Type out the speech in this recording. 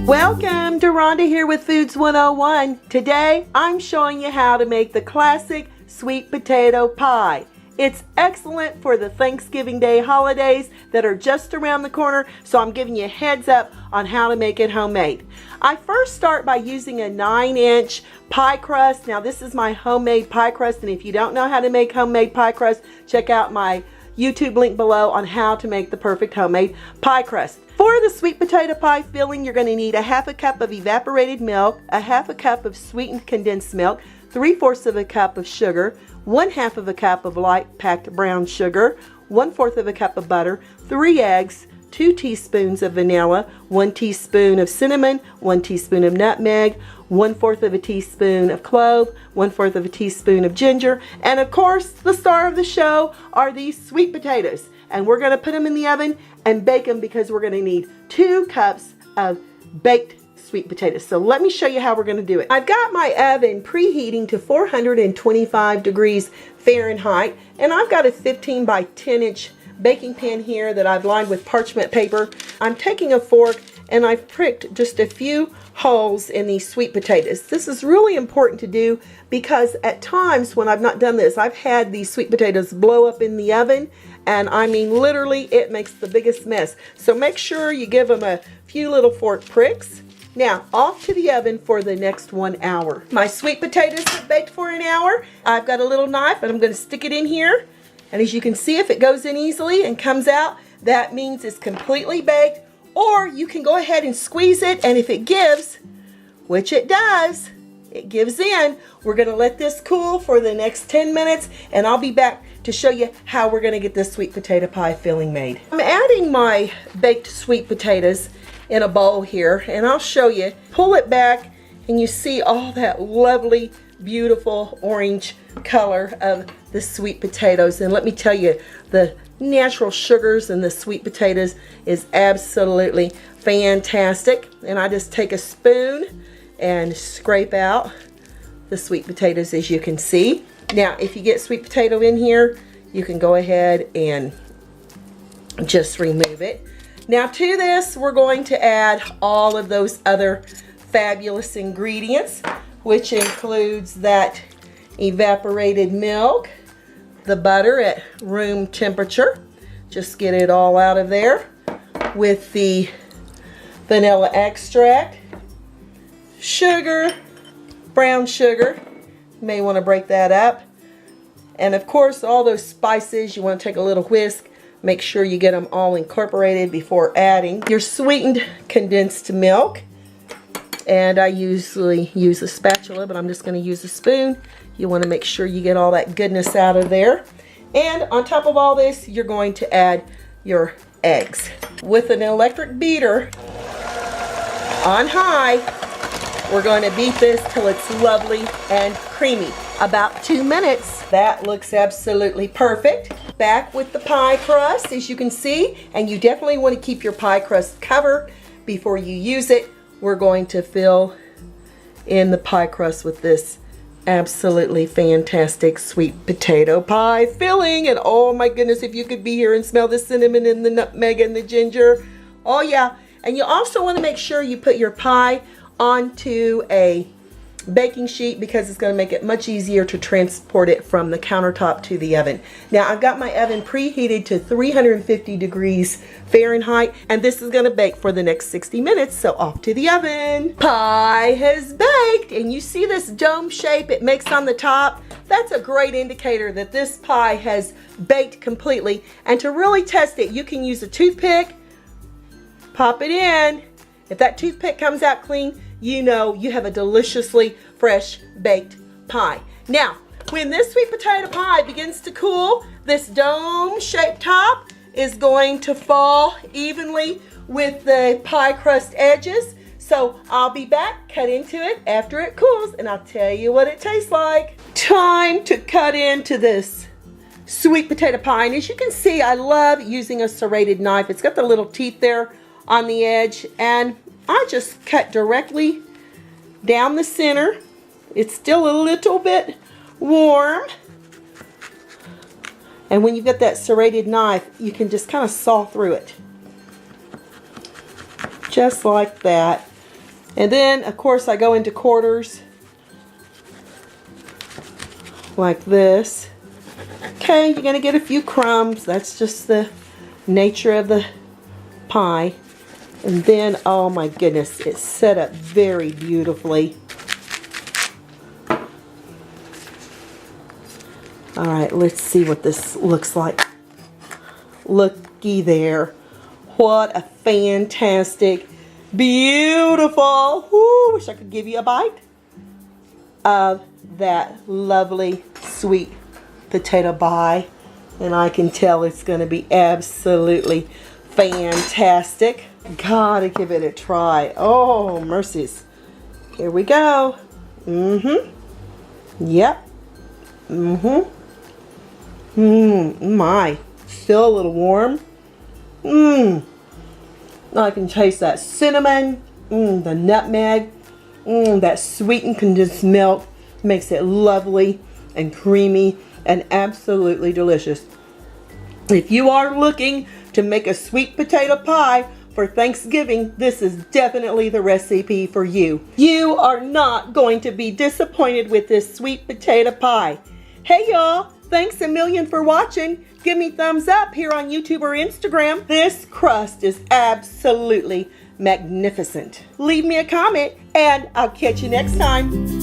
Welcome to Rhonda here with Foods 101. Today I'm showing you how to make the classic sweet potato pie. It's excellent for the Thanksgiving Day holidays that are just around the corner, so I'm giving you a heads up on how to make it homemade. I first start by using a 9-inch pie crust. Now this is my homemade pie crust, and if you don't know how to make homemade pie crust, check out my YouTube link below on how to make the perfect homemade pie crust. For the sweet potato pie filling, you're going to need a 1/2 cup of evaporated milk, a 1/2 cup of sweetened condensed milk, 3/4 of a cup of sugar, 1/2 cup of light packed brown sugar, 1/4 cup of butter, 3 eggs, 2 teaspoons of vanilla, 1 teaspoon of cinnamon, 1 teaspoon of nutmeg, 1/4 teaspoon of clove, 1/4 teaspoon of ginger, and of course the star of the show are these sweet potatoes. And we're going to put them in the oven and bake them because we're going to need 2 cups of baked sweet potatoes. So let me show you how we're going to do it. I've got my oven preheating to 425 degrees Fahrenheit, and I've got a 15 by 10 inch baking pan here that I've lined with parchment paper. I'm taking a fork and I've pricked just a few holes in these sweet potatoes. This is really important to do because at times when I've not done this, I've had these sweet potatoes blow up in the oven, and I mean literally it makes the biggest mess. So make sure you give them a few little fork pricks. Now off to the oven for the next 1 hour. My sweet potatoes have baked for an hour. I've got a little knife and I'm going to stick it in here, and as you can see, if it goes in easily and comes out, that means it's completely baked. Or you can go ahead and squeeze it, and if it gives, which it does, it gives in, we're going to let this cool for the next 10 minutes, and I'll be back to show you how we're going to get this sweet potato pie filling made. I'm adding my baked sweet potatoes in a bowl here, and I'll show you. Pull it back and you see all that lovely, beautiful orange color of the sweet potatoes. And let me tell you, the natural sugars in the sweet potatoes is absolutely fantastic. And I just take a spoon and scrape out the sweet potatoes, as you can see. Now if you get sweet potato in here, you can go ahead and just remove it. Now to this, we're going to add all of those other fabulous ingredients, which includes that evaporated milk, the butter at room temperature. Just get it all out of there with the vanilla extract, sugar, brown sugar. You may want to break that up. And of course, all those spices, you want to take a little whisk. Make sure you get them all incorporated before adding your sweetened condensed milk. And I usually use a spatula, but I'm just going to use a spoon. You want to make sure you get all that goodness out of there. And on top of all this, you're going to add your eggs. With an electric beater on high, we're going to beat this till it's lovely and creamy. About 2 minutes. That looks absolutely perfect. Back with the pie crust, as you can see, and you definitely want to keep your pie crust covered before you use it. We're going to fill in the pie crust with this absolutely fantastic sweet potato pie filling. And oh my goodness, if you could be here and smell the cinnamon and the nutmeg and the ginger. Oh yeah. And you also want to make sure you put your pie onto a baking sheet because it's going to make it much easier to transport it from the countertop to the oven. Now I've got my oven preheated to 350 degrees Fahrenheit, and this is going to bake for the next 60 minutes, so off to the oven. Pie has baked, and you see this dome shape it makes on the top? That's a great indicator that this pie has baked completely. And to really test it, you can use a toothpick, pop it in. If that toothpick comes out clean, you know you have a deliciously fresh baked pie. Now, when this sweet potato pie begins to cool, this dome-shaped top is going to fall evenly with the pie crust edges. So I'll be back, cut into it after it cools, and I'll tell you what it tastes like. Time to cut into this sweet potato pie. And as you can see, I love using a serrated knife. It's got the little teeth there on the edge, and I just cut directly down the center. It's still a little bit warm. And when you've got that serrated knife, you can just kind of saw through it. just like that. And then, of course, I go into quarters like this. Okay, you're going to get a few crumbs. That's just the nature of the pie. And then, oh my goodness, it's set up very beautifully. All right, let's see what this looks like. Looky there. What a fantastic, beautiful, whoo, wish I could give you a bite of that lovely sweet potato pie. And I can tell it's going to be absolutely fantastic. Gotta give it a try. Oh, mercies. Here we go. Yep. My. Still a little warm. I can taste that cinnamon, the nutmeg, that sweetened condensed milk. Makes it lovely and creamy and absolutely delicious. If you are looking to make a sweet potato pie for Thanksgiving, this is definitely the recipe for you. You are not going to be disappointed with this sweet potato pie. Hey y'all, thanks a million for watching. Give me thumbs up here on YouTube or Instagram. This crust is absolutely magnificent. Leave me a comment and I'll catch you next time.